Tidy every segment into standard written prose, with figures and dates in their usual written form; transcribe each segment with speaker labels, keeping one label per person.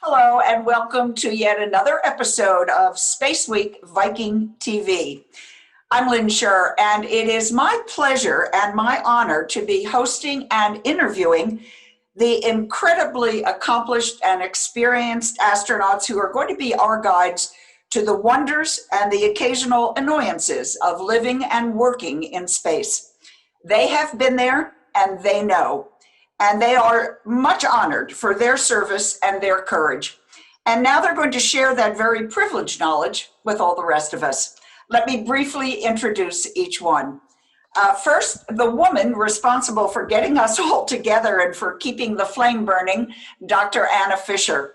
Speaker 1: Hello and welcome to yet another episode of Space Week Viking TV. I'm Lynn Sherr, and it is my pleasure and my honor to be hosting and interviewing the incredibly accomplished and experienced astronauts who are going to be our guides to the wonders and the occasional annoyances of living and working in space. They have been there and they know. And they are much honored for their service and their courage. And now they're going to share that very privileged knowledge with all the rest of us. Let me briefly introduce each one. First, the woman responsible for getting us all together and for keeping the flame burning, Dr. Anna Fischer.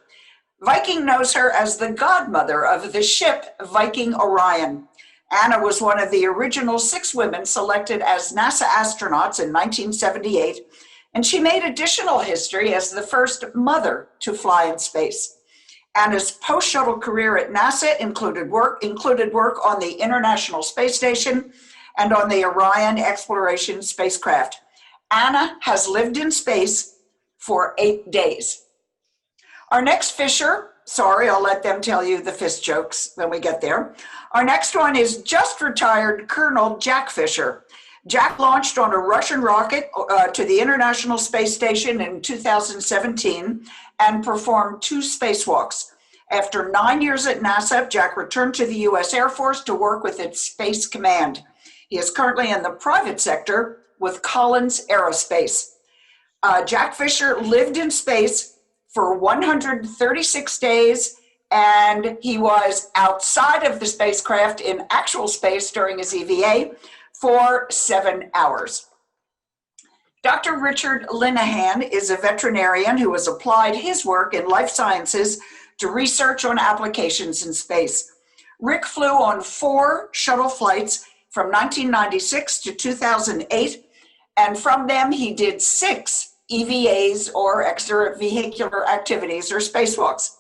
Speaker 1: Viking knows her as the godmother of the ship Viking Orion. Anna was one of the original 6 women selected as NASA astronauts in 1978. And she made additional history as the first mother to fly in space. Anna's post-shuttle career at NASA included work on the International Space Station and on the Orion exploration spacecraft. Anna has lived in space for 8 days. Our next Fisher, sorry, I'll let them tell you the Fish jokes when we get there. Our next one is just retired Colonel Jack Fischer. Jack launched on a Russian rocket to the International Space Station in 2017 and performed 2 spacewalks. After 9 years at NASA, Jack returned to the U.S. Air Force to work with its Space Command. He is currently in the private sector with Collins Aerospace. Jack Fischer lived in space for 136 days, and he was outside of the spacecraft in actual space during his EVA for 7 hours. Dr. Richard Linnehan is a veterinarian who has applied his work in life sciences to research on applications in space. Rick flew on 4 shuttle flights from 1996 to 2008, and from them he did 6 EVAs or extravehicular activities or spacewalks.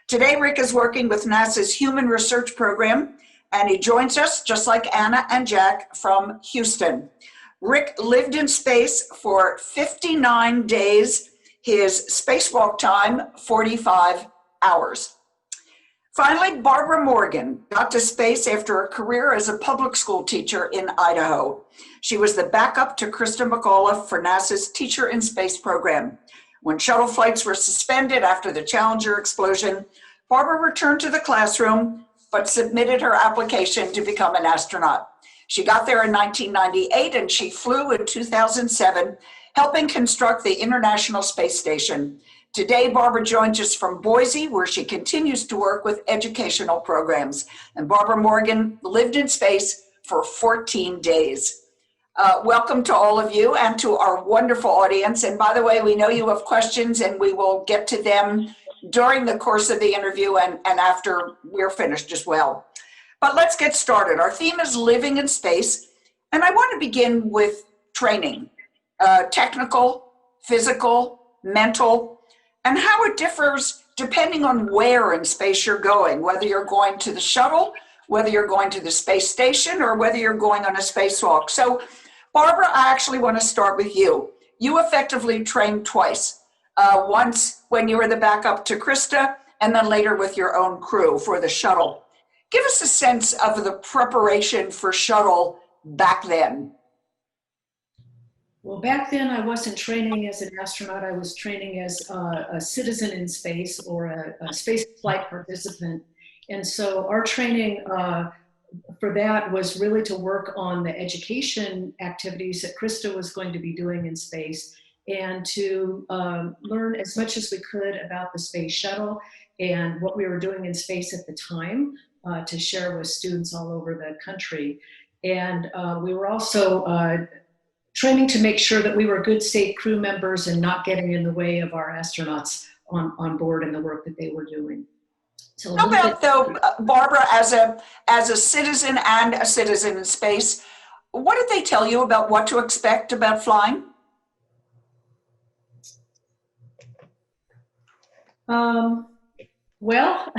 Speaker 1: Today, Rick is working with NASA's Human Research Program, and he joins us, just like Anna and Jack, from Houston. Rick lived in space for 59 days, his spacewalk time, 45 hours. Finally, Barbara Morgan got to space after a career as a public school teacher in Idaho. She was the backup to Krista McAuliffe for NASA's Teacher in Space program. When shuttle flights were suspended after the Challenger explosion, Barbara returned to the classroom but submitted her application to become an astronaut. She got there in 1998 and she flew in 2007, helping construct the International Space Station. Today, Barbara joins us from Boise, where she continues to work with educational programs. And Barbara Morgan lived in space for 14 days. Welcome to all of you and to our wonderful audience. And by the way, we know you have questions and we will get to them during the course of the interview and after we're finished as well. But let's get started. Our theme is living in space, and I want to begin with training, technical, physical, mental, and how it differs depending on where in space you're going, whether you're going to the shuttle, whether you're going to the space station, or whether you're going on a spacewalk. So, Barbara, I actually want to start with you. You effectively trained twice. Once when you were the backup to Krista, and then later with your own crew for the shuttle. Give us a sense of the preparation for shuttle back then.
Speaker 2: Well, back then I wasn't training as an astronaut. I was training as a citizen in space or a space flight participant. And so our training for that was really to work on the education activities that Krista was going to be doing in space, and to learn as much as we could about the space shuttle and what we were doing in space at the time to share with students all over the country. And we were also training to make sure that we were good, safe crew members and not getting in the way of our astronauts on board and the work that they were doing. So
Speaker 1: how about though, Barbara, as a citizen and a citizen in space, what did they tell you about what to expect about flying?
Speaker 2: Well,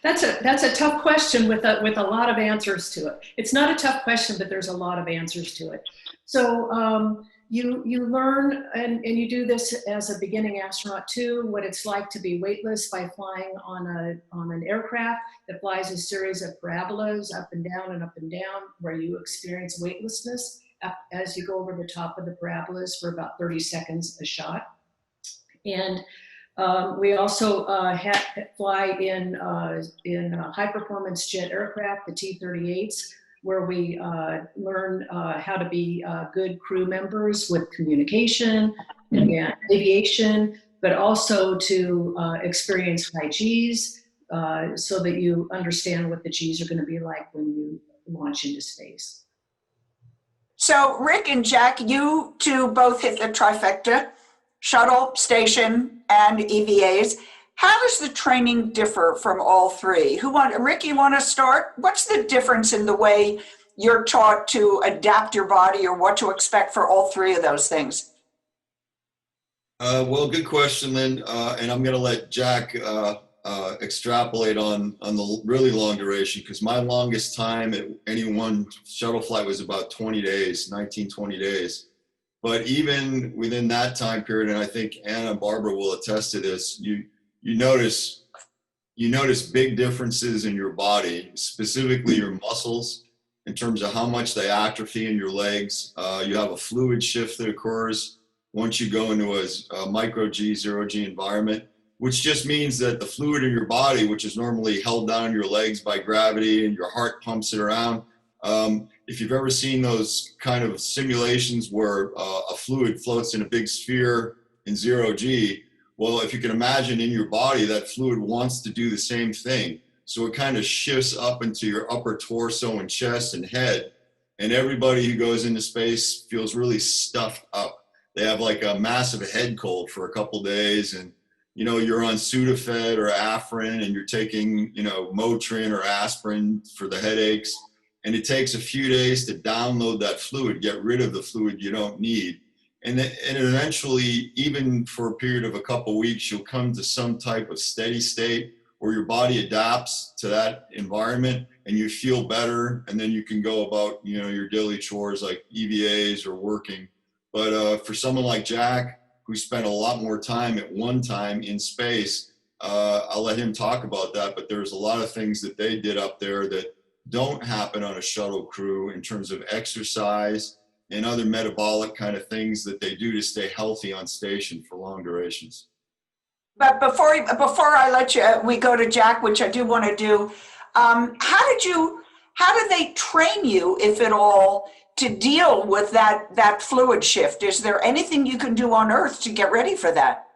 Speaker 2: that's a tough question with a lot of answers to it. It's not a tough question, but there's a lot of answers to it. So You learn, and you do this as a beginning astronaut too, what it's like to be weightless by flying on an aircraft that flies a series of parabolas up and down, where you experience weightlessness as you go over the top of the parabolas for about 30 seconds a shot. And we also fly in high performance jet aircraft, the T-38s, where we learn how to be good crew members with communication and aviation, but also to experience high Gs so that you understand what the Gs are going to be like when you launch into space.
Speaker 1: So Rick and Jack, you two both hit the trifecta, shuttle, station, and EVAs. How does the training differ from all three? Rick, you want to start? What's the difference in the way you're taught to adapt your body or what to expect for all three of those things?
Speaker 3: Well, good question, Lynn. And I'm going to let Jack extrapolate on the really long duration, because my longest time at any one shuttle flight was about 20 days, 19, 20 days. But even within that time period, and I think Anna and Barbara will attest to this, you notice big differences in your body, specifically your muscles, in terms of how much they atrophy in your legs. You have a fluid shift that occurs once you go into a micro G, zero G environment, which just means that the fluid in your body, which is normally held down in your legs by gravity and your heart pumps it around. If you've ever seen those kind of simulations where a fluid floats in a big sphere in zero G, well, if you can imagine in your body, that fluid wants to do the same thing. So it kind of shifts up into your upper torso and chest and head. And everybody who goes into space feels really stuffed up. They have like a massive head cold for a couple days, and you're on Sudafed or Afrin, and you're taking Motrin or aspirin for the headaches. And it takes a few days to download that fluid, get rid of the fluid you don't need. And eventually, even for a period of a couple weeks, you'll come to some type of steady state where your body adapts to that environment and you feel better. And then you can go about, your daily chores like EVAs or working. But for someone like Jack, who spent a lot more time at one time in space, I'll let him talk about that. But there's a lot of things that they did up there that don't happen on a shuttle crew in terms of exercise and other metabolic kind of things that they do to stay healthy on station for long durations.
Speaker 1: But before I let we go to Jack, which I do want to do, how did they train you, if at all, to deal with that fluid shift? Is there anything you can do on Earth to get ready for that?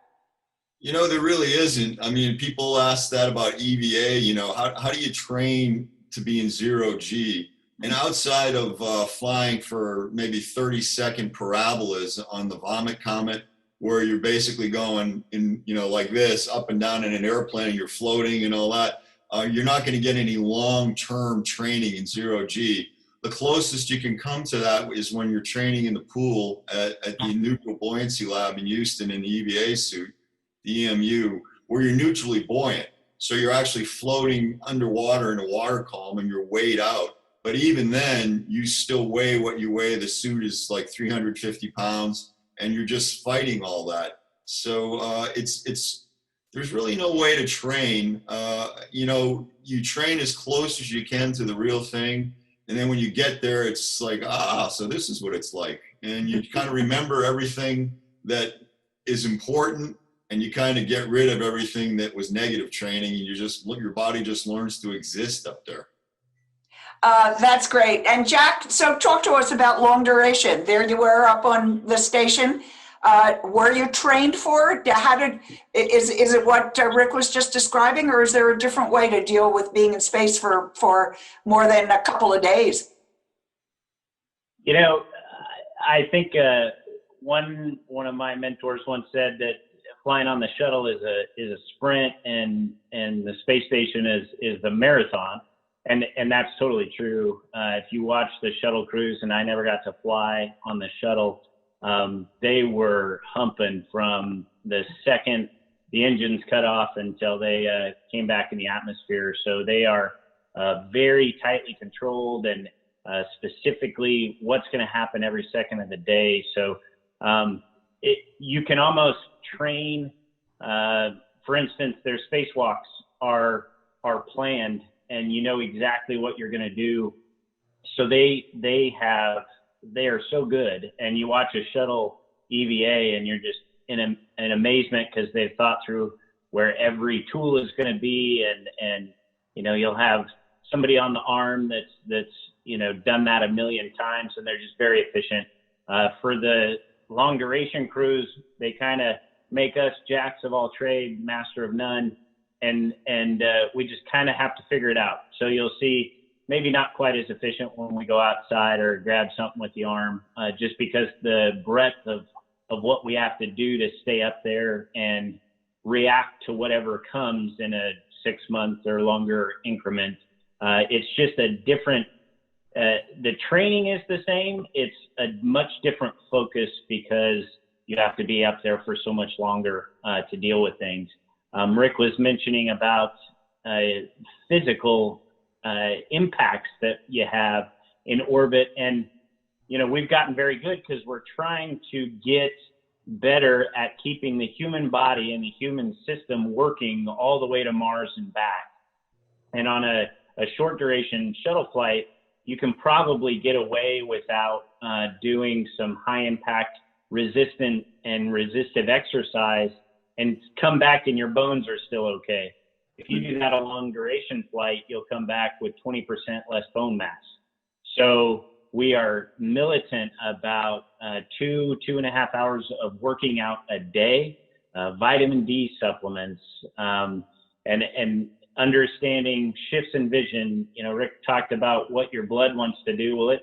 Speaker 3: There really isn't. I mean, people ask that about EVA, how do you train to be in zero G? And outside of flying for maybe 30-second parabolas on the Vomit Comet, where you're basically going in, like this, up and down in an airplane, you're floating and all that, you're not going to get any long-term training in zero G. The closest you can come to that is when you're training in the pool at the Neutral Buoyancy Lab in Houston in the EVA suit, the EMU, where you're neutrally buoyant. So you're actually floating underwater in a water column and you're weighed out. But even then, you still weigh what you weigh. The suit is like 350 pounds, and you're just fighting all that. So there's really no way to train. You train as close as you can to the real thing. And then when you get there, it's like, so this is what it's like. And you kind of remember everything that is important, and you kind of get rid of everything that was negative training, and your body just learns to exist up there.
Speaker 1: That's great. And Jack, so talk to us about long duration. There you were up on the station. Were you trained for it? Is it what Rick was just describing, or is there a different way to deal with being in space for more than a couple of days?
Speaker 4: I think one of my mentors once said that flying on the shuttle is a sprint, and the space station is the marathon. And that's totally true. If you watch the shuttle cruise, and I never got to fly on the shuttle, they were humping from the second the engines cut off until they came back in the atmosphere. So they are very tightly controlled, and specifically what's going to happen every second of the day. So You can almost train, for instance, their spacewalks are planned, and you know exactly what you're going to do. So they are so good, and you watch a shuttle EVA and you're just in amazement because they've thought through where every tool is going to be, and you know, you'll have somebody on the arm that's you know, done that a million times, and they're just very efficient. For the long duration cruise, they kind of make us jacks of all trade, master of none, and we just kind of have to figure it out. So you'll see maybe not quite as efficient when we go outside or grab something with the arm, just because the breadth of what we have to do to stay up there and react to whatever comes in a 6 month or longer increment. It's just a different, the training is the same. It's a much different focus because you have to be up there for so much longer to deal with things. Rick was mentioning about physical impacts that you have in orbit, and you know, we've gotten very good because we're trying to get better at keeping the human body and the human system working all the way to Mars and back. And on a short duration shuttle flight, you can probably get away without doing some high impact resistant and resistive exercise and come back and your bones are still okay. If you do that a long duration flight, you'll come back with 20% less bone mass. So we are militant about 2.5 hours of working out a day, vitamin D supplements, and understanding shifts in vision. You know, Rick talked about what your blood wants to do. Well, it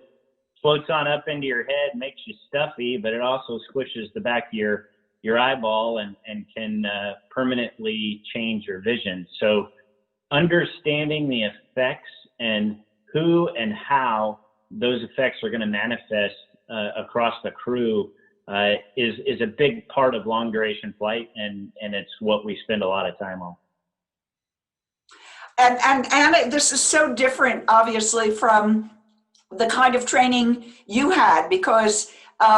Speaker 4: floats on up into your head, makes you stuffy, but it also squishes the back of your eyeball and can permanently change your vision. So understanding the effects and who and how those effects are going to manifest across the crew is a big part of long duration flight, and it's what we spend a lot of time on.
Speaker 1: And this is so different, obviously, from the kind of training you had, because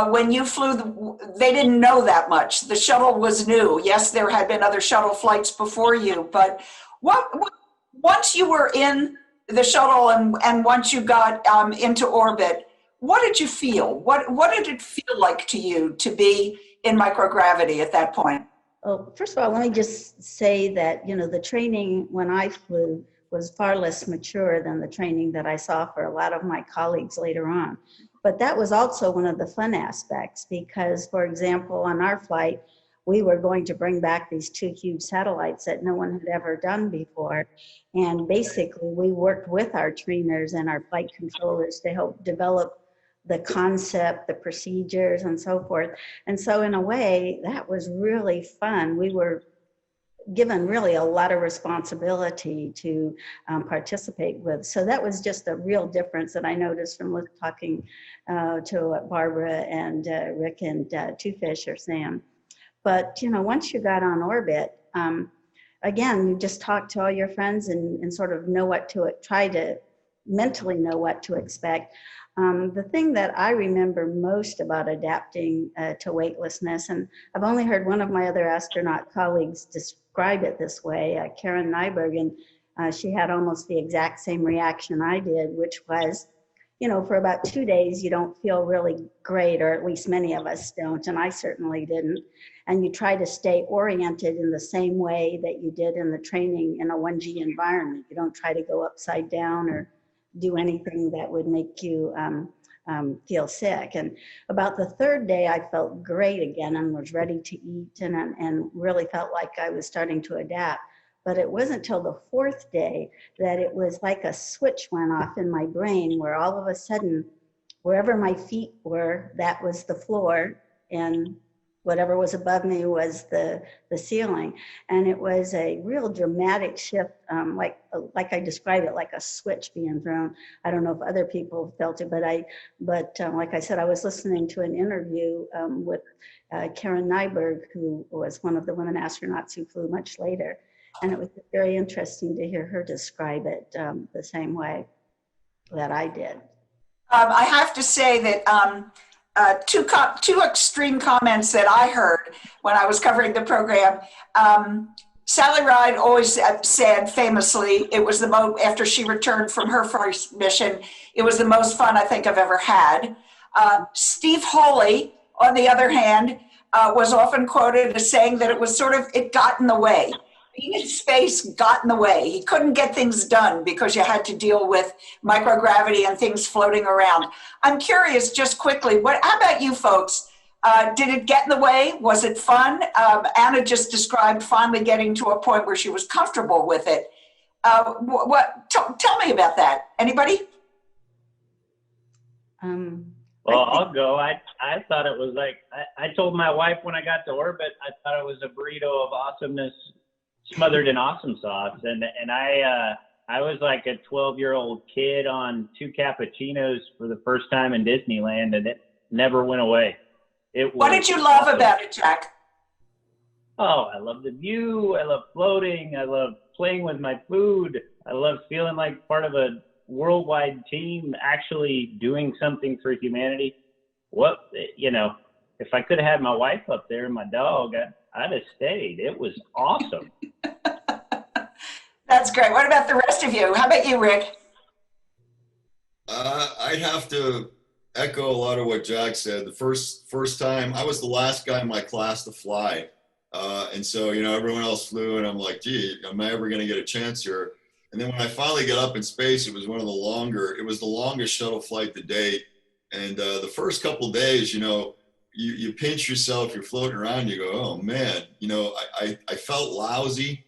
Speaker 1: when you flew, they didn't know that much. The shuttle was new. Yes, there had been other shuttle flights before you, but once you were in the shuttle and once you got into orbit, what did you feel? What did it feel like to you to be in microgravity at that point?
Speaker 5: Well, first of all, let me just say that, you know, the training when I flew was far less mature than the training that I saw for a lot of my colleagues later on. But that was also one of the fun aspects because, for example, on our flight, we were going to bring back these 2 huge satellites that no one had ever done before. And basically, we worked with our trainers and our flight controllers to help develop the concept, the procedures, and so forth. And so in a way, that was really fun. We were given really a lot of responsibility to participate with. So that was just a real difference that I noticed from talking to what Barbara and Rick and Two Fish are saying. But, you know, once you got on orbit, again, you just talk to all your friends and sort of know what to, try to mentally know what to expect. The thing that I remember most about adapting to weightlessness, and I've only heard one of my other astronaut colleagues describe it this way, Karen Nyberg, and she had almost the exact same reaction I did, which was, you know, for about 2 days, you don't feel really great, or at least many of us don't, and I certainly didn't. And you try to stay oriented in the same way that you did in the training in a 1G environment. You don't try to go upside down or do anything that would make you feel sick. And about the 3rd day, I felt great again and was ready to eat and really felt like I was starting to adapt. But it wasn't till the 4th day that it was like a switch went off in my brain where all of a sudden, wherever my feet were, that was the floor, and whatever was above me was the ceiling. And it was a real dramatic shift, like I describe it, like a switch being thrown. I don't know if other people felt it, but like I said, I was listening to an interview with Karen Nyberg, who was one of the women astronauts who flew much later. And it was very interesting to hear her describe it the same way that I did.
Speaker 1: I have to say that two extreme comments that I heard when I was covering the program. Sally Ride always said famously, it was the most, after she returned from her first mission, it was the most fun I think I've ever had. Steve Hawley, on the other hand, was often quoted as saying that it was sort of, it got in the way. Being in space got in the way. He couldn't get things done because you had to deal with microgravity and things floating around. I'm curious, just quickly, how about you folks? Did it get in the way? Was it fun? Anna just described finally getting to a point where she was comfortable with it. Tell me about that. Anybody?
Speaker 4: Well, I'll go. I thought it was like, I told my wife when I got to orbit, I thought it was a burrito of awesomeness smothered in awesome sauce. And I was like a 12-year-old kid on 2 cappuccinos for the first time in Disneyland, and it never went away.
Speaker 1: What did you love about it, Jack?
Speaker 4: Oh, I love the view. I love floating. I love playing with my food. I love feeling like part of a worldwide team actually doing something for humanity. If I could have had my wife up there and my dog, I'd have stayed. It was awesome.
Speaker 1: That's great. What about the rest of you? How about you, Rick?
Speaker 3: I'd have to echo a lot of what Jack said. The first time, I was the last guy in my class to fly. And so, everyone else flew, and I'm like, gee, am I ever going to get a chance here? And then when I finally got up in space, it was the longest shuttle flight to date. And the first couple of days, you pinch yourself, you're floating around, you go, oh man, I felt lousy,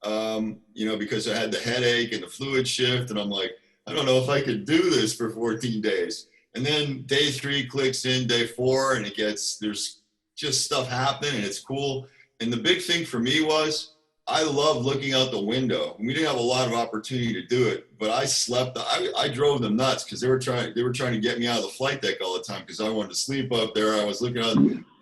Speaker 3: because I had the headache and the fluid shift, and I'm like, I don't know if I could do this for 14 days. And then day 3 clicks in, day 4, and there's just stuff happening, and it's cool. And the big thing for me was, I love looking out the window. We didn't have a lot of opportunity to do it, but I slept. I drove them nuts because they were trying to get me out of the flight deck all the time because I wanted to sleep up there. I was looking out.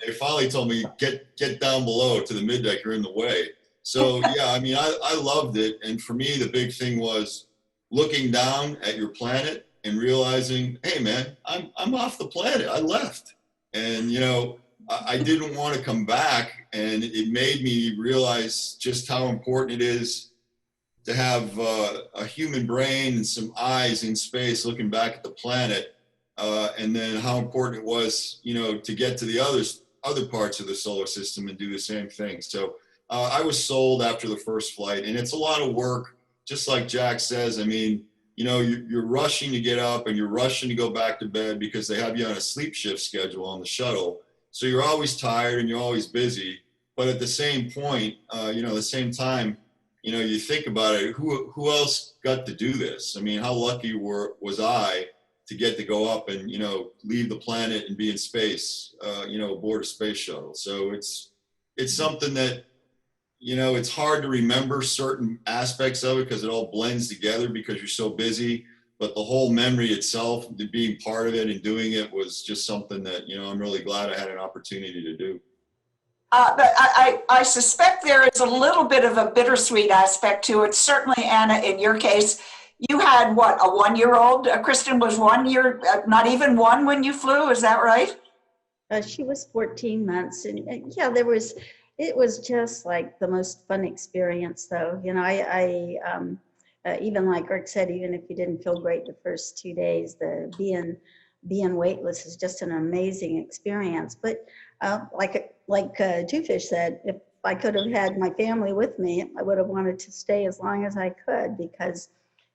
Speaker 3: They finally told me, get down below to the mid deck. You're in the way. So yeah, I loved it. And for me, the big thing was looking down at your planet and realizing, hey man, I'm off the planet. I left, and I didn't want to come back, and it made me realize just how important it is to have a human brain and some eyes in space looking back at the planet, and then how important it was, to get to the other parts of the solar system and do the same thing. So I was sold after the first flight, and it's a lot of work, just like Jack says. You're rushing to get up and you're rushing to go back to bed because they have you on a sleep shift schedule on the shuttle. So you're always tired and you're always busy, but at the same point, the same time, you think about it, who else got to do this? How lucky was I to get to go up and, leave the planet and be in space, aboard a space shuttle. So it's something that, it's hard to remember certain aspects of it because it all blends together because you're so busy. But the whole memory itself, being part of it and doing it was just something that, I'm really glad I had an opportunity to do.
Speaker 1: But I suspect there is a little bit of a bittersweet aspect to it. Certainly, Anna, in your case, you had what, a 1-year-old? Kristen was 1 year, not even 1 when you flew. Is that right?
Speaker 5: She was 14 months. And yeah, it was just like the most fun experience though. Even like Rick said, even if you didn't feel great the first 2 days, the being weightless is just an amazing experience. But like Two Fish said, if I could have had my family with me, I would have wanted to stay as long as I could because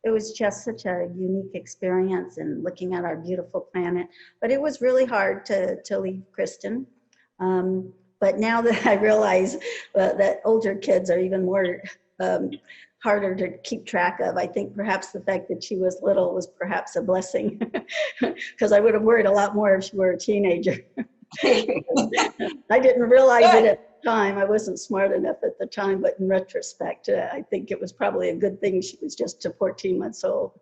Speaker 5: it was just such a unique experience and looking at our beautiful planet. But it was really hard to leave Kristen. But now that I realize that older kids are even more harder to keep track of, I think perhaps the fact that she was little was perhaps a blessing because I would have worried a lot more if she were a teenager. I didn't realize it at the time. I wasn't smart enough at the time, but in retrospect, I think it was probably a good thing she was just 14 months old.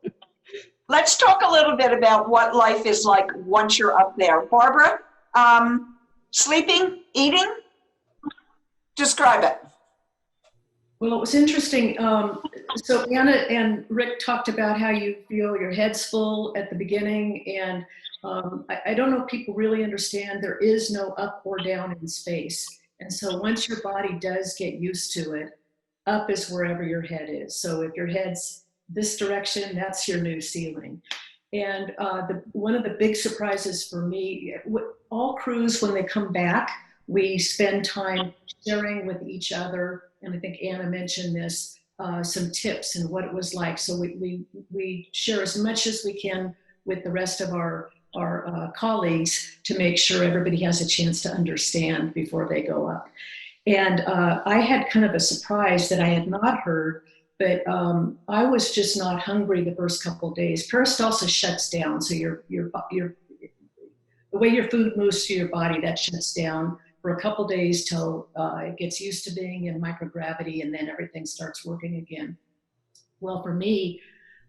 Speaker 1: Let's talk a little bit about what life is like once you're up there. Barbara, sleeping, eating, describe it.
Speaker 2: Well, it was interesting. So Anna and Rick talked about how you feel your head's full at the beginning, and I don't know if people really understand there is no up or down in space. And so once your body does get used to it, up is wherever your head is. So if your head's this direction, that's your new ceiling. And one of the big surprises for me, all crews, when they come back, we spend time sharing with each other. And I think Anna mentioned this, some tips and what it was like. So we share as much as we can with the rest of our colleagues to make sure everybody has a chance to understand before they go up. And I had kind of a surprise that I had not heard, but I was just not hungry the first couple of days. Peristalsis shuts down, so the way your food moves through your body, that shuts down for a couple of days till it gets used to being in microgravity, and then everything starts working again. Well, for me,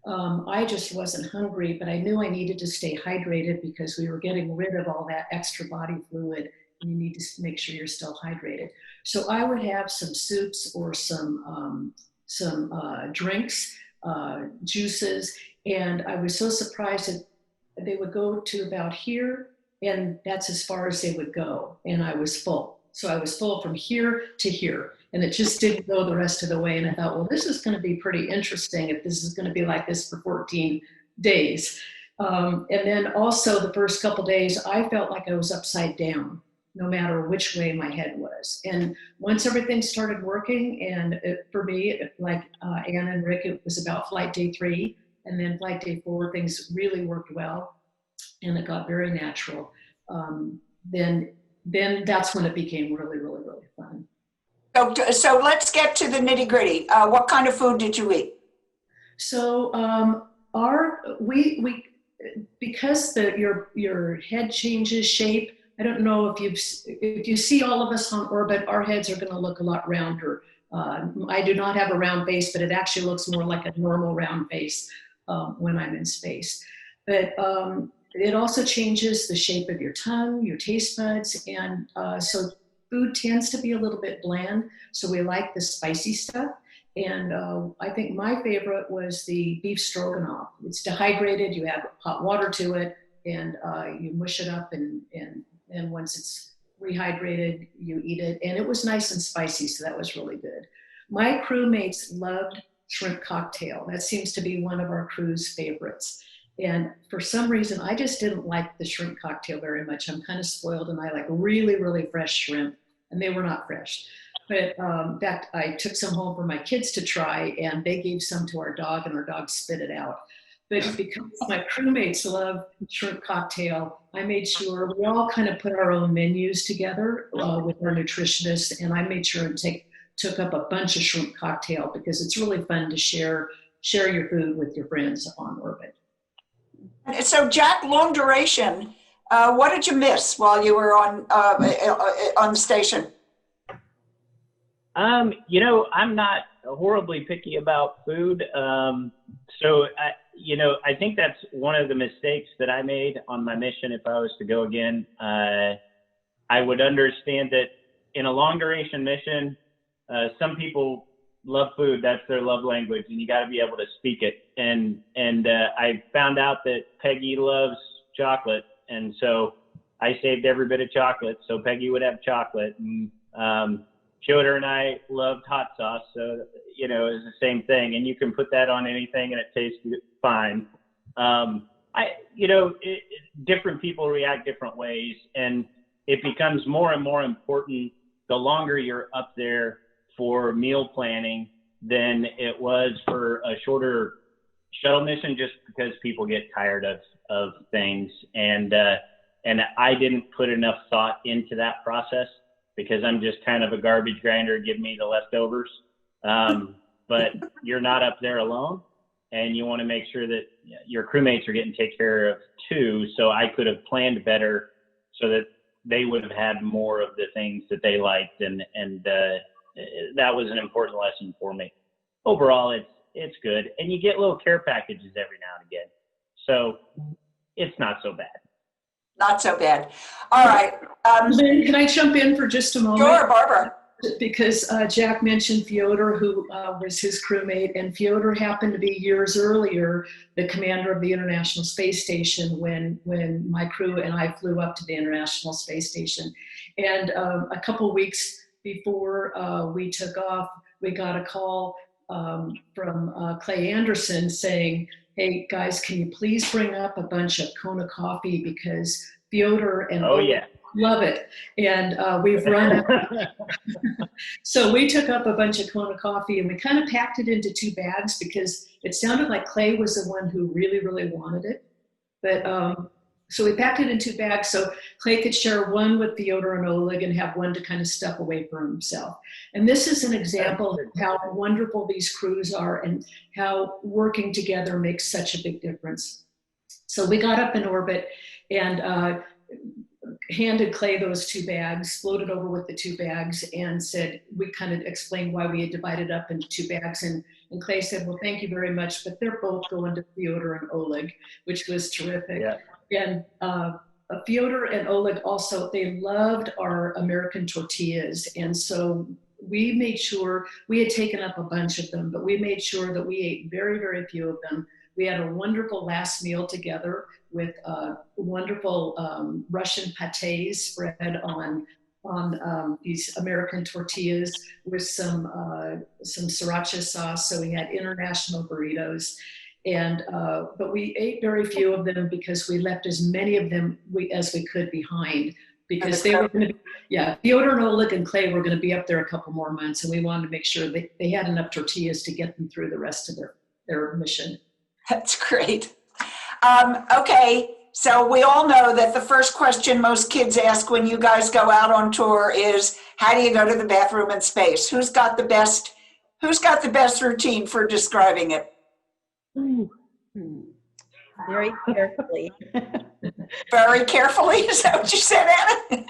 Speaker 2: I just wasn't hungry, but I knew I needed to stay hydrated because we were getting rid of all that extra body fluid, and you need to make sure you're still hydrated. So I would have some soups or some drinks, juices, and I was so surprised that they would go to about here, and that's as far as they would go, and I was full. So I was full from here to here, and it just didn't go the rest of the way. And I thought, well, this is going to be pretty interesting if this is going to be like this for 14 days. And then also the first couple days, I felt like I was upside down, no matter which way my head was. And once everything started working, and for me, like Anna and Rick, it was about flight day 3, and then flight day 4, things really worked well, and it got very natural. Then that's when it became really, really, really fun.
Speaker 1: So let's get to the nitty gritty. What kind of food did you eat?
Speaker 2: So because your head changes shape. I don't know if you see all of us on orbit, our heads are going to look a lot rounder. I do not have a round face, but it actually looks more like a normal round face when I'm in space. But it also changes the shape of your tongue, your taste buds, and so food tends to be a little bit bland. So we like the spicy stuff. And I think my favorite was the beef stroganoff. It's dehydrated, you add hot water to it, and you mush it up, and once it's rehydrated, you eat it. And it was nice and spicy, so that was really good. My crewmates loved shrimp cocktail. That seems to be one of our crew's favorites. And for some reason, I just didn't like the shrimp cocktail very much. I'm kind of spoiled, and I like really, really fresh shrimp, and they were not fresh. But in fact, I took some home for my kids to try, and they gave some to our dog, and our dog spit it out. But because my crewmates love shrimp cocktail, I made sure we all kind of put our own menus together with our nutritionists, and I made sure and took up a bunch of shrimp cocktail because it's really fun to share your food with your friends on orbit.
Speaker 1: So Jack, long duration, what did you miss while you were on the station?
Speaker 4: I'm not horribly picky about food. So I think that's one of the mistakes that I made on my mission. If I was to go again, I would understand that in a long duration mission, some people love food. That's their love language, and you got to be able to speak it. And I found out that Peggy loves chocolate, and so I saved every bit of chocolate so Peggy would have chocolate. And Schroeder and I loved hot sauce, so it was the same thing. And you can put that on anything, and it tastes fine. Different people react different ways, and it becomes more and more important the longer you're up there for meal planning than it was for a shorter shuttle mission, just because people get tired of things. And I didn't put enough thought into that process because I'm just kind of a garbage grinder, give me the leftovers. But you're not up there alone, and you want to make sure that your crewmates are getting taken care of too. So I could have planned better so that they would have had more of the things that they liked. And that was an important lesson for me. Overall, it's good. And you get little care packages every now and again. So it's not so bad.
Speaker 1: Not so bad. All right.
Speaker 2: Lynn, can I jump in for just a moment?
Speaker 1: Sure, Barbara.
Speaker 2: because Jack mentioned Fyodor, who was his crewmate, and Fyodor happened to be years earlier the commander of the International Space Station when my crew and I flew up to the International Space Station. And a couple weeks before we took off, we got a call from Clay Anderson saying, "Hey guys, can you please bring up a bunch of Kona coffee because Fyodor and love it." And we've run out. So we took up a bunch of Kona coffee and we kind of packed it into 2 bags because it sounded like Clay was the one who really, really wanted it. But so we packed it in 2 bags so Clay could share one with Fyodor and Oleg and have one to kind of stuff away for himself. And this is an example of how wonderful these crews are and how working together makes such a big difference. So we got up in orbit and handed Clay those 2 bags, floated over with the 2 bags and said, we kind of explained why we had divided up into 2 bags. And Clay said, well, thank you very much, but they're both going to Fyodor and Oleg, which was terrific. Yeah. And Fyodor and Oleg also, they loved our American tortillas. And so we made sure, we had taken up a bunch of them, but we made sure that we ate very, very few of them. We had a wonderful last meal together with wonderful Russian pâtés spread on these American tortillas with some sriracha sauce. So we had international burritos. And but we ate very few of them because we left as many of them as we could behind because they were going to be, Fyodor and Oleg and Clay were going to be up there a couple more months, and we wanted to make sure they had enough tortillas to get them through the rest of their mission.
Speaker 1: That's great. Okay, so we all know that the first question most kids ask when you guys go out on tour is, how do you go to the bathroom in space? Who's got the best routine for describing it?
Speaker 5: Very carefully.
Speaker 1: Very carefully? Is that what you said, Anna?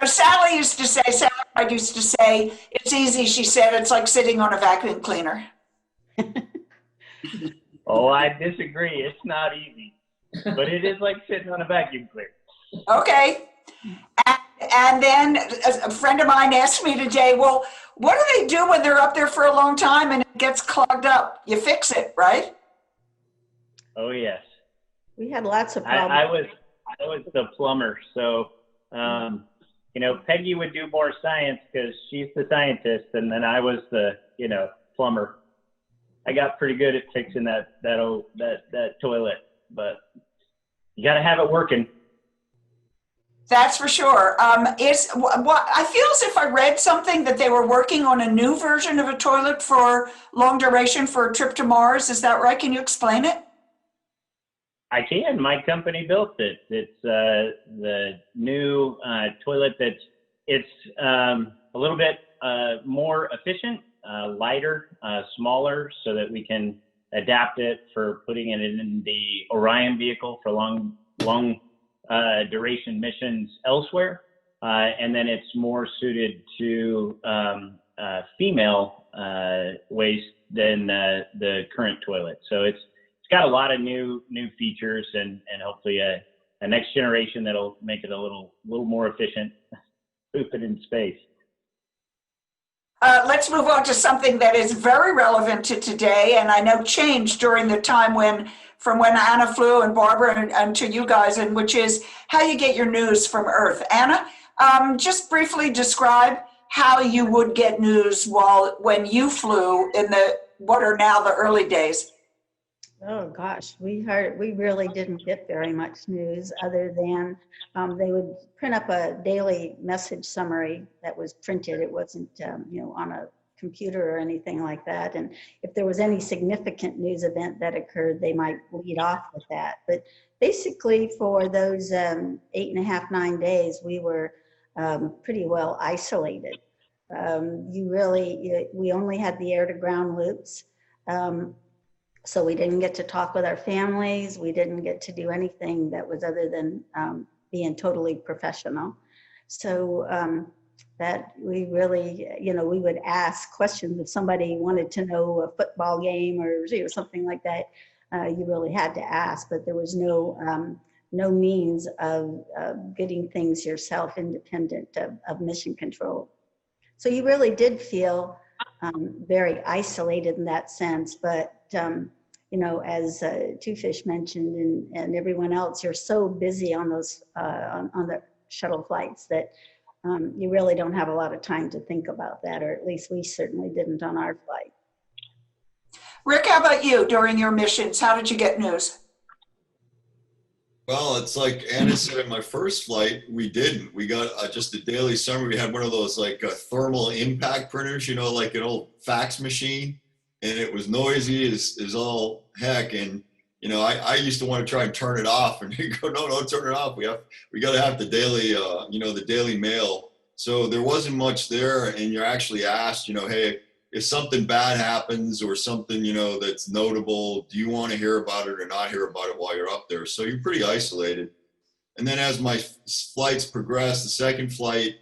Speaker 1: So Sally used to say, it's easy, she said, it's like sitting on a vacuum cleaner.
Speaker 4: Oh, I disagree. It's not easy, but it is like sitting on a vacuum cleaner.
Speaker 1: Okay. And then a friend of mine asked me today, well, what do they do when they're up there for a long time and it gets clogged up? You fix it, right?
Speaker 4: Oh, yes.
Speaker 5: We had lots of problems.
Speaker 4: I was the plumber. So, Peggy would do more science because she's the scientist. And then I was the, plumber. I got pretty good at fixing that toilet, but you got to have it working.
Speaker 1: That's for sure. I feel as if I read something that they were working on a new version of a toilet for long duration for a trip to Mars. Is that right? Can you explain it?
Speaker 4: I can. My company built it. It's the new toilet it's a little bit more efficient, lighter, smaller, so that we can adapt it for putting it in the Orion vehicle for long duration missions elsewhere. And then it's more suited to female waste than the current toilet. So it's got a lot of new features and hopefully a next generation that'll make it a little more efficient pooping in space.
Speaker 1: Let's move on to something that is very relevant to today, and I know changed during the time from when Anna flew and Barbara and to you guys, and which is how you get your news from Earth. Anna, just briefly describe how you would get news when you flew in what are now the early days.
Speaker 5: Oh gosh, we really didn't get very much news other than they would print up a daily message summary that was printed. It wasn't, on a computer or anything like that. And if there was any significant news event that occurred, they might lead off with that. But basically for those 8.5, 9 days, we were pretty well isolated. We only had the air to ground loops. So we didn't get to talk with our families. We didn't get to do anything that was other than being totally professional. So that we really, we would ask questions if somebody wanted to know a football game or something like that. You really had to ask, but there was no no means of getting things yourself independent of mission control. So you really did feel very isolated in that sense, but you know, as Two Fish mentioned and everyone else, you're so busy on those on the shuttle flights that you really don't have a lot of time to think about that, or at least we certainly didn't on our flight.
Speaker 1: Rick, how about you during your missions? How did you get news?
Speaker 3: Well, it's like Anna said, in my first flight, we didn't. We got just a daily summary. We had one of those like thermal impact printers, you know, like an old fax machine, and it was noisy as all heck. And you know, I used to want to try and turn it off, and you go, no, turn it off. We got to have the daily, you know, the daily mail. So there wasn't much there, and you're actually asked, you know, hey, if something bad happens or something, you know, that's notable, do you want to hear about it or not hear about it while you're up there? So you're pretty isolated. And then as my flights progressed, the second flight,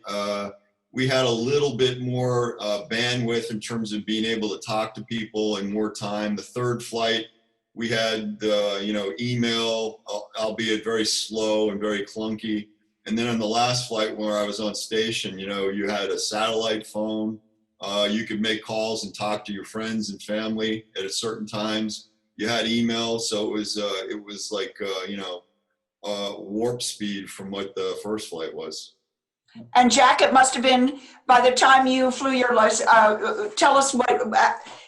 Speaker 3: we had a little bit more bandwidth in terms of being able to talk to people and more time. The third flight, we had, you know, email, albeit very slow and very clunky. And then on the last flight where I was on station, you know, you had a satellite phone. You could make calls and talk to your friends and family at a certain times. You had email, so it was like you know, warp speed from what the first flight was.
Speaker 1: And Jack, it must have been by the time you flew your license. Tell us what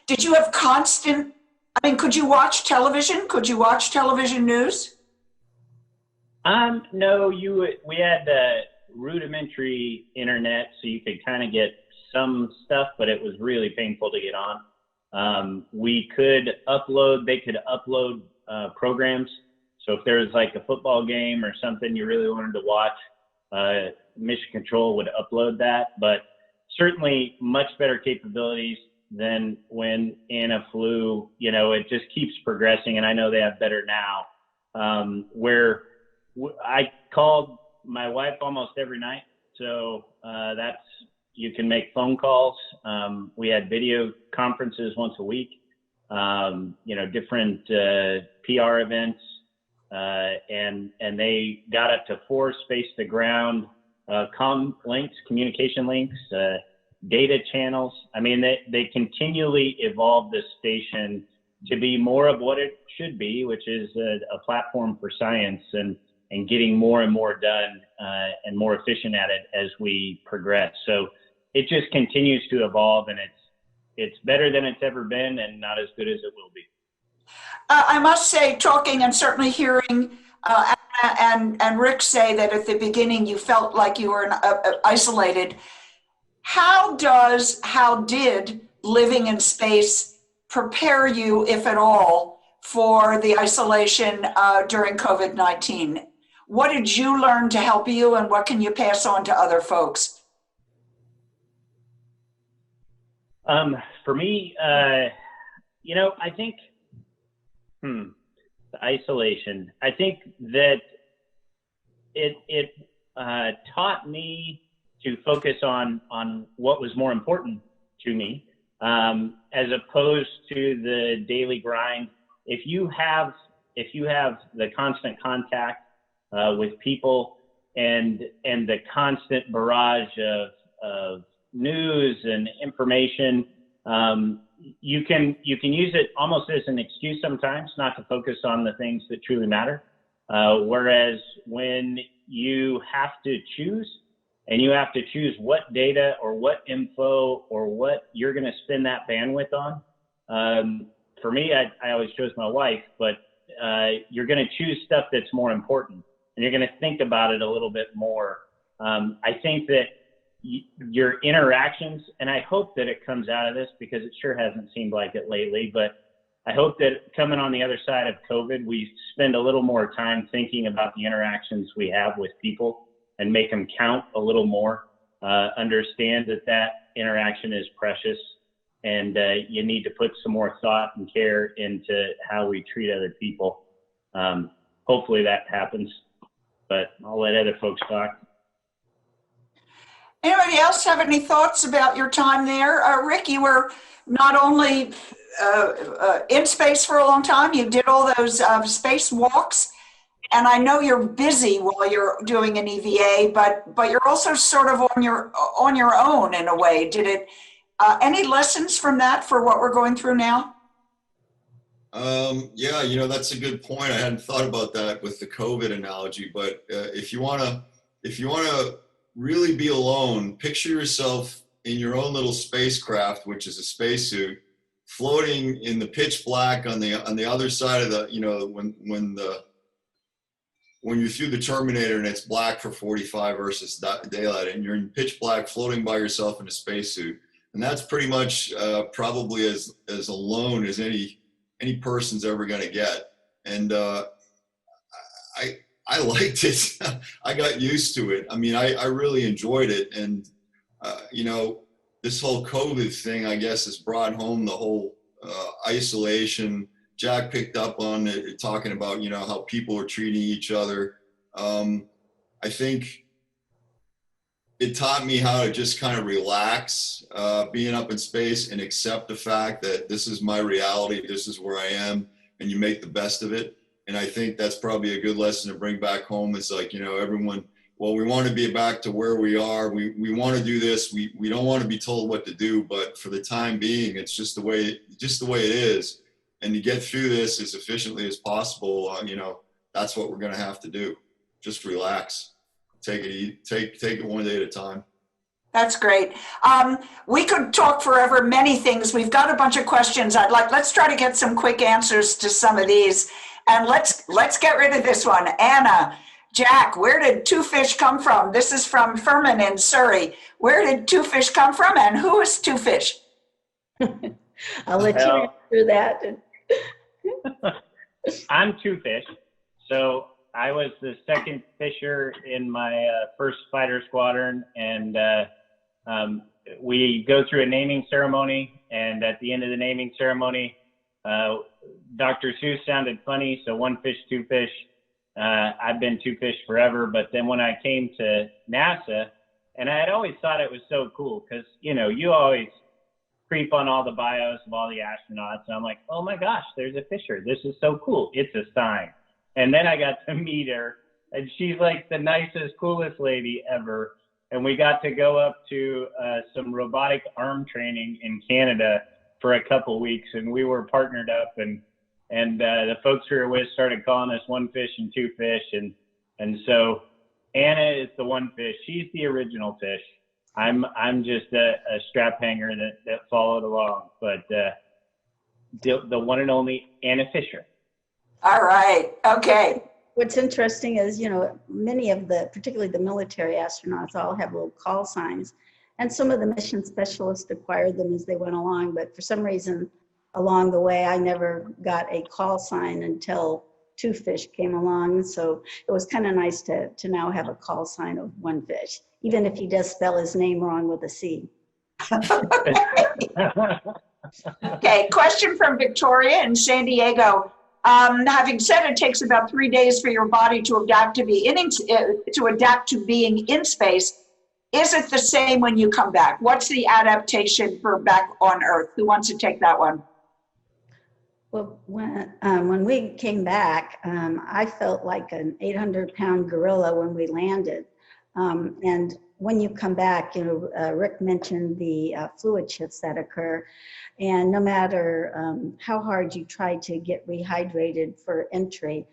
Speaker 1: did you have constant? I mean, could you watch television? Could you watch television news?
Speaker 4: No, we had rudimentary internet, so you could kind of get some stuff, but it was really painful to get on. We could upload, they could upload programs. So if there was like a football game or something you really wanted to watch, Mission Control would upload that, but certainly much better capabilities than when Anna flew. You know, it just keeps progressing, and I know they have better now. Where I called my wife almost every night, so that's, you can make phone calls. We had video conferences once a week, you know, different PR events, and they got up to 4 space to ground communication links, data channels. I mean, they continually evolve this station to be more of what it should be, which is a platform for science and getting more and more done and more efficient at it as we progress. So it just continues to evolve, and it's better than it's ever been and not as good as it will be.
Speaker 1: I must say, talking and certainly hearing Anna and Rick say that at the beginning you felt like you were isolated. How did living in space prepare you, if at all, for the isolation during COVID-19? What did you learn to help you, and what can you pass on to other folks?
Speaker 4: For me, you know, I think, the isolation, I think that it taught me to focus on what was more important to me, as opposed to the daily grind. If you have the constant contact with people and the constant barrage of news and information, you can use it almost as an excuse sometimes not to focus on the things that truly matter. Whereas when you have to choose, and you have to choose what data or what info or what you're going to spend that bandwidth on, for me, I always chose my wife, but you're going to choose stuff that's more important, and you're going to think about it a little bit more. I think that your interactions, and I hope that it comes out of this, because it sure hasn't seemed like it lately, but I hope that coming on the other side of COVID, we spend a little more time thinking about the interactions we have with people and make them count a little more. Understand that interaction is precious, and you need to put some more thought and care into how we treat other people. Hopefully that happens, but I'll let other folks talk.
Speaker 1: Anybody else have any thoughts about your time there? Rick, you were not only in space for a long time, you did all those space walks. And I know you're busy while you're doing an EVA, but you're also sort of on your own in a way. Did it, any lessons from that for what we're going through now?
Speaker 3: Yeah, you know, that's a good point. I hadn't thought about that with the COVID analogy, but if you wanna really be alone, picture yourself in your own little spacecraft, which is a spacesuit, floating in the pitch black on the other side of the, you know, when you're through the Terminator and it's black for 45 versus daylight, and you're in pitch black floating by yourself in a spacesuit. And that's pretty much probably as alone as any person's ever going to get. And I liked it. I got used to it. I mean, I really enjoyed it. And, you know, this whole COVID thing, I guess, has brought home the whole isolation. Jack picked up on it, talking about, you know, how people are treating each other. I think it taught me how to just kind of relax, being up in space, and accept the fact that this is my reality, this is where I am, and you make the best of it. And I think that's probably a good lesson to bring back home. It's like, you know, everyone, well, we want to be back to where we are. We want to do this. We don't want to be told what to do, but for the time being, it's just the way it is. And to get through this as efficiently as possible, you know, that's what we're going to have to do. Just relax, take it one day at a time.
Speaker 1: That's great. We could talk forever, many things. We've got a bunch of questions. Let's try to get some quick answers to some of these. And let's get rid of this one. Anna, Jack, where did Two Fish come from? This is from Furman in Surrey. Where did Two Fish come from, and who is Two Fish?
Speaker 5: I'll let you answer that.
Speaker 4: I'm Two Fish. So I was the second fisher in my first fighter squadron, and we go through a naming ceremony, and at the end of the naming ceremony, Dr. Seuss sounded funny, so one fish, two fish. I've been Two Fish forever, but then when I came to NASA, and I had always thought it was so cool, because, you know, you always creep on all the bios of all the astronauts, and I'm like, oh my gosh, there's a fisher. This is so cool. It's a sign. And then I got to meet her, and she's like the nicest, coolest lady ever. And we got to go up to some robotic arm training in Canada for a couple weeks, and we were partnered up, and the folks we were with started calling us One Fish and Two Fish, and so Anna is the one fish. She's the original fish. I'm just a strap hanger that followed along, but the one and only Anna Fisher.
Speaker 1: All right. Okay.
Speaker 5: What's interesting is, you know, many of particularly the military astronauts all have little call signs, and some of the mission specialists acquired them as they went along, but for some reason along the way, I never got a call sign until Two Fish came along. So it was kind of nice to now have a call sign of One Fish, even if he does spell his name wrong with a C.
Speaker 1: Okay. Question from Victoria in San Diego. Having said it takes about 3 days for your body to adapt to being in space, is it the same when you come back? What's the adaptation for back on Earth? Who wants to take that one?
Speaker 5: Well, when we came back, I felt like an 800-pound gorilla when we landed. And when you come back, you know, Rick mentioned the fluid shifts that occur. And no matter how hard you try to get rehydrated for entry,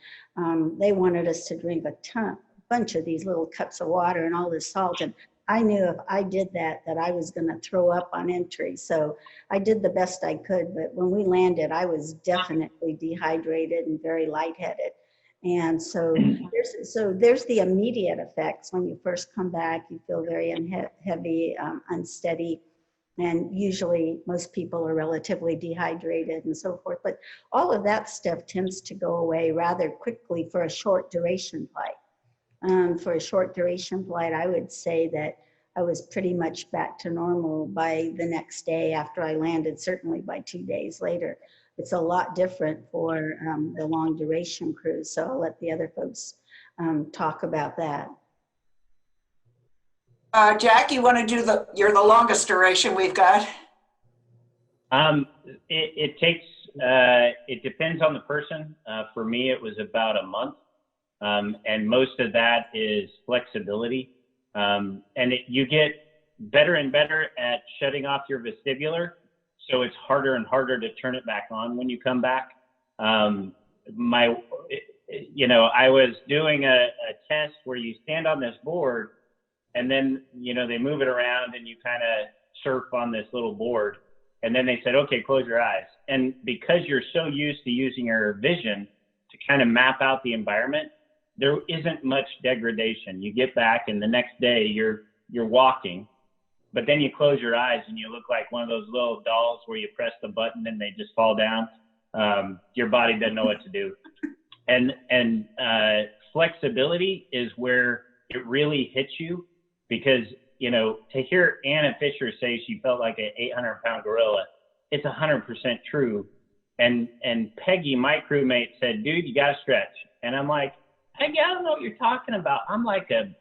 Speaker 5: they wanted us to drink a bunch of these little cups of water and all this salt. And I knew if I did that I was going to throw up on entry. So I did the best I could. But when we landed, I was definitely dehydrated and very lightheaded. And so there's the immediate effects. When you first come back, you feel very heavy, unsteady. And usually most people are relatively dehydrated and so forth. But all of that stuff tends to go away rather quickly for a short duration flight. For a short duration flight, I would say that I was pretty much back to normal by the next day after I landed, certainly by 2 days later. It's a lot different for the long duration cruise. So I'll let the other folks talk about that.
Speaker 1: Jack, you want to do you're the longest duration we've got.
Speaker 4: It takes, it depends on the person. For me, it was about a month. And most of that is flexibility. You get better and better at shutting off your vestibular. So it's harder and harder to turn it back on when you come back. I was doing a test where you stand on this board and then, they move it around and you kind of surf on this little board. And then they said, okay, close your eyes. And because you're so used to using your vision to kind of map out the environment, there isn't much degradation. You get back and the next day you're walking, but then you close your eyes and you look like one of those little dolls where you press the button and they just fall down. Your body doesn't know what to do. And flexibility is where it really hits you, because, to hear Anna Fisher say she felt like an 800-pound gorilla, it's 100% true. And Peggy, my crewmate, said, dude, you got to stretch. And I'm like, Peggy, I don't know what you're talking about. I'm like a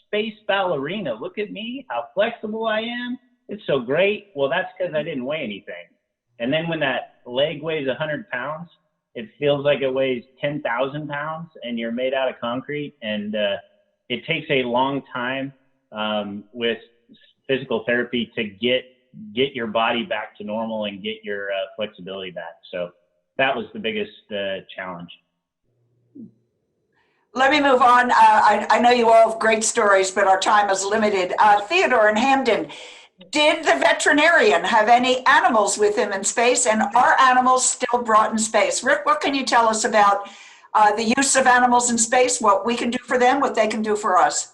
Speaker 4: space ballerina. Look at me, how flexible I am. It's so great. Well, that's because I didn't weigh anything. And then when that leg weighs 100 pounds, it feels like it weighs 10,000 pounds and you're made out of concrete. And it takes a long time with physical therapy to get your body back to normal and get your flexibility back. So that was the biggest challenge.
Speaker 1: Let me move on. I know you all have great stories, but our time is limited. Theodore in Hamden, did the veterinarian have any animals with him in space, and are animals still brought in space? Rick, what can you tell us about the use of animals in space, what we can do for them, what they can do for us?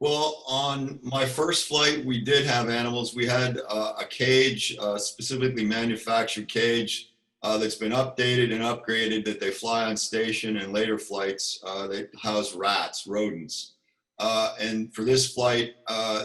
Speaker 3: Well, on my first flight, we did have animals. We had a cage, specifically manufactured cage, that's been updated and upgraded, that they fly on station, and later flights, they house rats, rodents. And for this flight,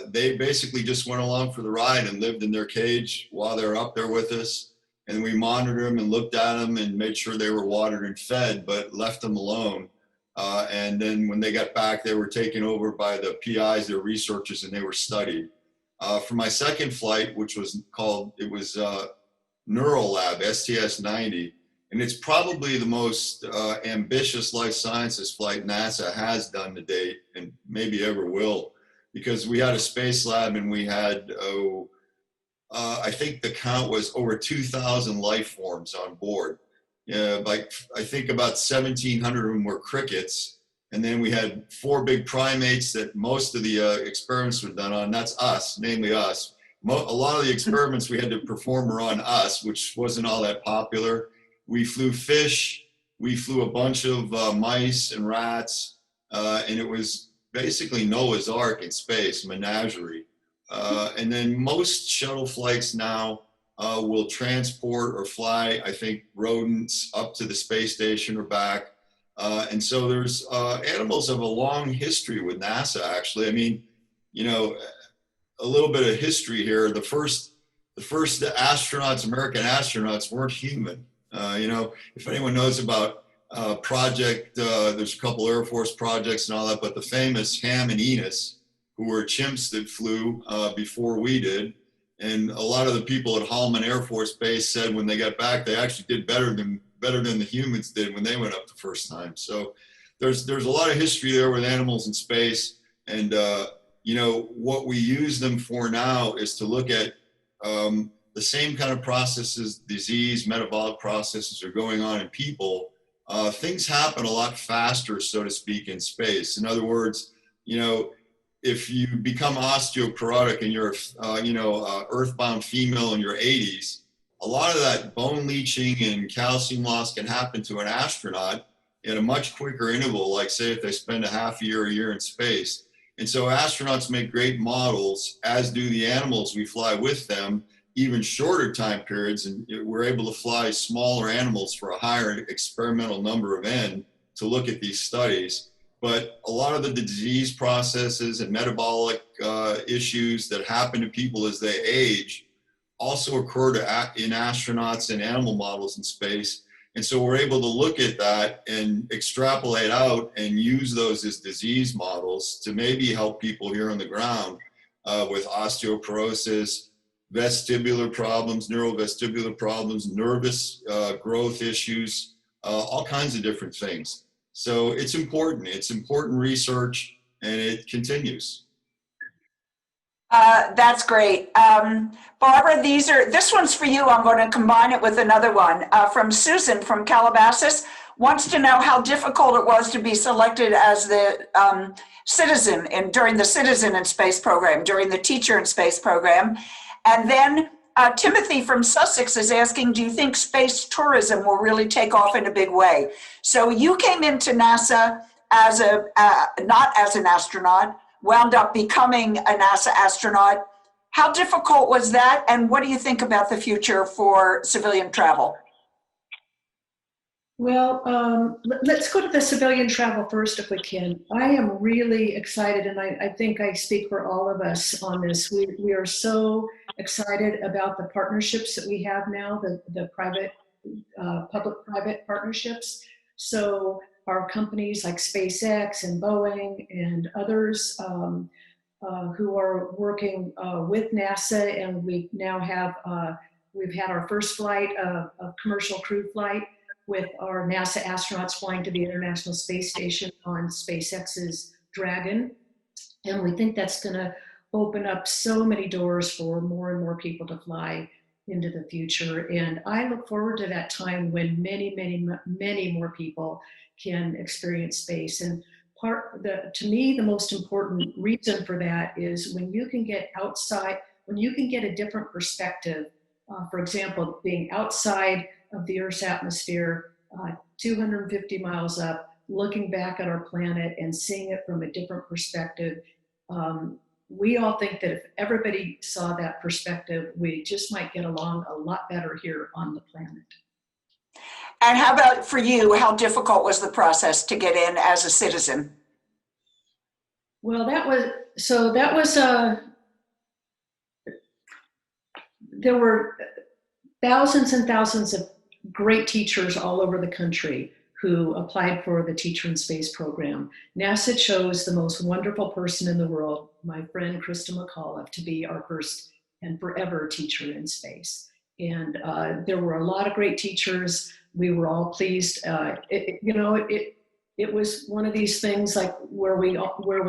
Speaker 3: they basically just went along for the ride and lived in their cage while they were up there with us. And we monitored them and looked at them and made sure they were watered and fed, but left them alone. And then when they got back, they were taken over by the PIs, their researchers, and they were studied. For my second flight, which was Neural Lab, STS-90, and it's probably the most ambitious life sciences flight NASA has done to date, and maybe ever will, because we had a space lab and we had, I think the count was over 2,000 life forms on board. I think about 1,700 of them were crickets, and then we had 4 big primates that most of the experiments were done on. That's us, namely us. A lot of the experiments we had to perform were on us, which wasn't all that popular. We flew fish, we flew a bunch of mice and rats, and it was basically Noah's Ark in space, menagerie. And then most shuttle flights now will transport or fly, I think, rodents up to the space station or back. And so there's animals have a long history with NASA, actually. I mean, a little bit of history here. The first astronauts, American astronauts, weren't human. If anyone knows about project, there's a couple Air Force projects and all that, but the famous Ham and Enos, who were chimps that flew before we did. And a lot of the people at Holloman Air Force Base said when they got back, they actually did better than the humans did when they went up the first time. So there's a lot of history there with animals in space. And what we use them for now is to look at the same kind of processes, disease, metabolic processes are going on in people. Things happen a lot faster, so to speak, in space. In other words, if you become osteoporotic and you're, earthbound female in your 80s, a lot of that bone leaching and calcium loss can happen to an astronaut in a much quicker interval, like say if they spend a year in space. And so astronauts make great models, as do the animals we fly with them, even shorter time periods. And we're able to fly smaller animals for a higher experimental number of N to look at these studies. But a lot of the disease processes and metabolic issues that happen to people as they age also occur in astronauts and animal models in space. And so we're able to look at that and extrapolate out and use those as disease models to maybe help people here on the ground with osteoporosis, vestibular problems, neurovestibular problems, nervous growth issues, all kinds of different things. So it's important. It's important research, and it continues.
Speaker 1: That's great. Barbara, this one's for you. I'm going to combine it with another one from Susan from Calabasas. Wants to know how difficult it was to be selected as the citizen during the Citizen in Space program, during the Teacher in Space program. And then Timothy from Sussex is asking, do you think space tourism will really take off in a big way? So you came into NASA as not as an astronaut, wound up becoming a NASA astronaut. How difficult was that? And what do you think about the future for civilian travel?
Speaker 2: Well, let's go to the civilian travel first if we can. I am really excited, and I think I speak for all of us on this. We are so excited about the partnerships that we have now, the private, public-private partnerships. So our companies like SpaceX and Boeing and others who are working with NASA, and we now have, we've had our first flight, a commercial crew flight with our NASA astronauts flying to the International Space Station on SpaceX's Dragon. And we think that's gonna open up so many doors for more and more people to fly into the future. And I look forward to that time when many, many, many more people can experience space. And to me, the most important reason for that is when you can get outside, when you can get a different perspective, for example, being outside of the Earth's atmosphere, 250 miles up, looking back at our planet and seeing it from a different perspective. We all think that if everybody saw that perspective, we just might get along a lot better here on the planet.
Speaker 1: And how about for you, how difficult was the process to get in as a citizen?
Speaker 2: Well, there were thousands and thousands of great teachers all over the country who applied for the Teacher in Space program. NASA chose the most wonderful person in the world, my friend Krista McAuliffe, to be our first and forever Teacher in Space. And there were a lot of great teachers. We were all pleased. It was one of these things like where we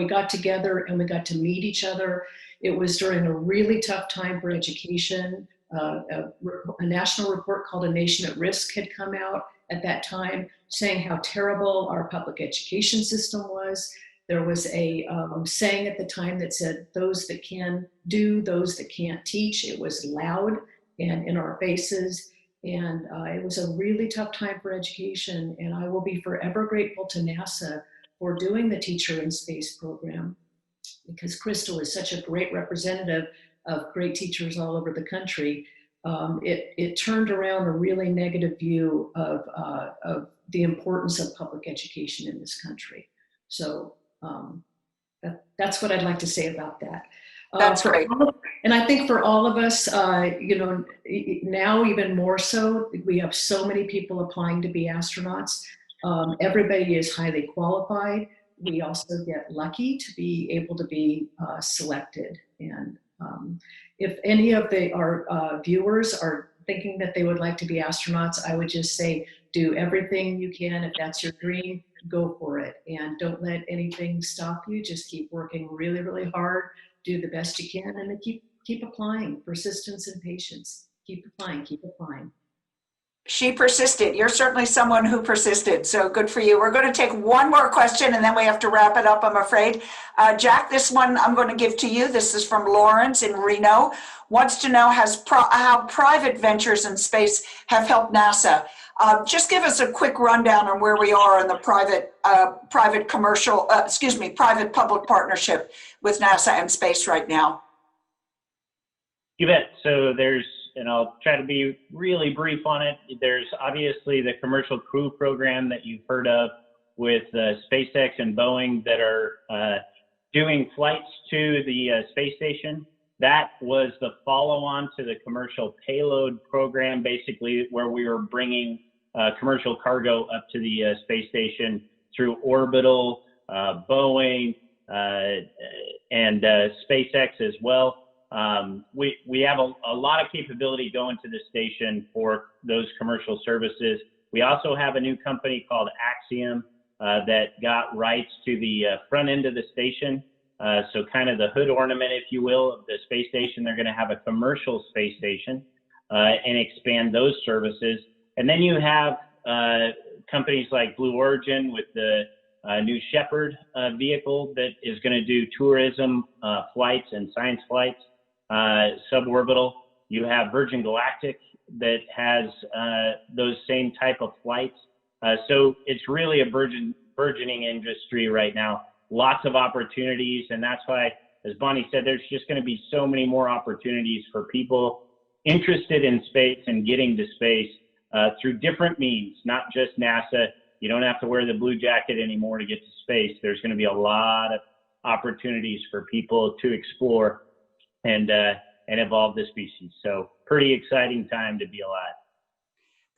Speaker 2: got together and we got to meet each other. It was during a really tough time for education. A national report called A Nation at Risk had come out at that time saying how terrible our public education system was. There was a saying at the time that said, those that can do, those that can't teach. It was loud and in our faces. And it was a really tough time for education. And I will be forever grateful to NASA for doing the Teacher in Space program, because Crystal is such a great representative of great teachers all over the country. It turned around a really negative view of the importance of public education in this country. So that's what I'd like to say about that.
Speaker 1: That's great.
Speaker 2: And I think for all of us, now even more so, we have so many people applying to be astronauts. Everybody is highly qualified. We also get lucky to be able to be selected. And if any of our viewers are thinking that they would like to be astronauts, I would just say, do everything you can. If that's your dream, go for it. And don't let anything stop you. Just keep working really, really hard. Do the best you can, and then keep applying. Persistence and patience. Keep applying, keep applying.
Speaker 1: She persisted. You're certainly someone who persisted, so good for you. We're going to take one more question and then we have to wrap it up, I'm afraid. Jack, this one I'm going to give to you. This is from Lawrence in Reno. Wants to know how private ventures in space have helped NASA. Just give us a quick rundown on where we are in the private public partnership with NASA and space right now.
Speaker 4: You bet. So and I'll try to be really brief on it. There's obviously the commercial crew program that you've heard of with SpaceX and Boeing that are doing flights to the space station. That was the follow-on to the commercial payload program, basically where we were bringing commercial cargo up to the space station through Orbital, Boeing, and SpaceX as well. We have a lot of capability going to the station for those commercial services. We also have a new company called Axiom that got rights to the front end of the station. So kind of the hood ornament, if you will, of the space station. They're going to have a commercial space station and expand those services. And then you have companies like Blue Origin with the new Shepherd vehicle that is going to do tourism flights and science flights, suborbital. You have Virgin Galactic that has those same type of flights. So it's really a burgeoning industry right now. Lots of opportunities, and that's why, as Bonnie said, there's just going to be so many more opportunities for people interested in space and getting to space through different means, not just NASA. You don't have to wear the blue jacket anymore to get to space. There's going to be a lot of opportunities for people to explore and evolve the species. So pretty exciting time to be alive.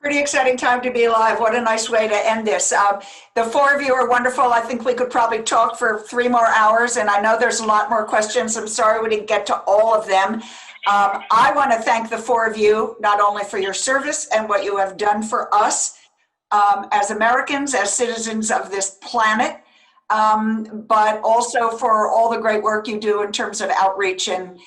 Speaker 1: Pretty exciting time to be alive. What a nice way to end this. The four of you are wonderful. I think we could probably talk for 3 more hours, and I know there's a lot more questions. I'm sorry we didn't get to all of them. I want to thank the four of you, not only for your service and what you have done for us as Americans, as citizens of this planet, but also for all the great work you do in terms of outreach and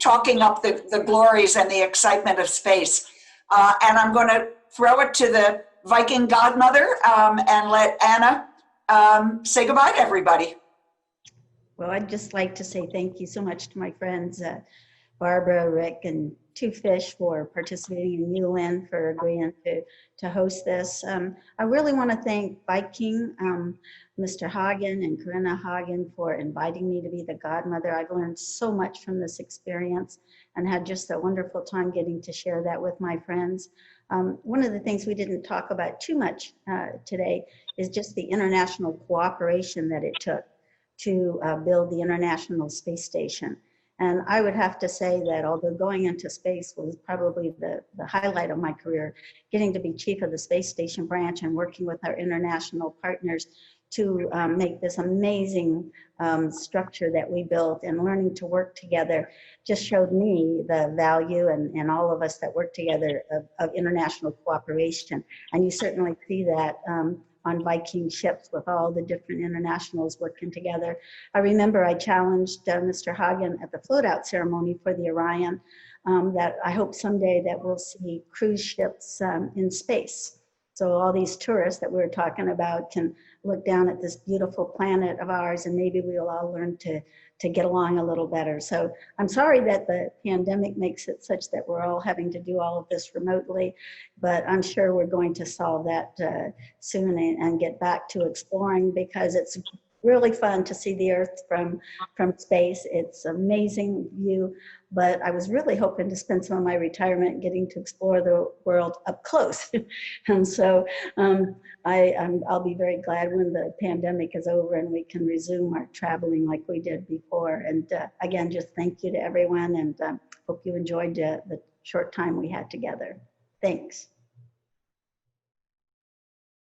Speaker 1: talking up the glories and the excitement of space. And I'm going to throw it to the Viking godmother and let Anna say goodbye to everybody.
Speaker 5: Well, I'd just like to say thank you so much to my friends, Barbara, Rick, and Two Fish for participating, and you, Lynn, for agreeing to host this. I really want to thank Viking, Mr. Hagen and Corinna Hagen for inviting me to be the godmother. I've learned so much from this experience and had just a wonderful time getting to share that with my friends. One of the things we didn't talk about too much today is just the international cooperation that it took to build the International Space Station. And I would have to say that although going into space was probably the highlight of my career, getting to be chief of the space station branch and working with our international partners to make this amazing structure that we built, and learning to work together just showed me the value, and all of us that work together, of international cooperation. And you certainly see that on Viking ships with all the different internationals working together. I remember I challenged Mr. Hagen at the float out ceremony for the Orion that I hope someday that we'll see cruise ships in space. So all these tourists that we were talking about can look down at this beautiful planet of ours, and maybe we'll all learn to get along a little better. So I'm sorry that the pandemic makes it such that we're all having to do all of this remotely, but I'm sure we're going to solve that soon and get back to exploring, because it's really fun to see the Earth from space. It's an amazing view, but I was really hoping to spend some of my retirement getting to explore the world up close. And so I'll be very glad when the pandemic is over and we can resume our traveling like we did before. And again, just thank you to everyone, and hope you enjoyed the short time we had together. Thanks.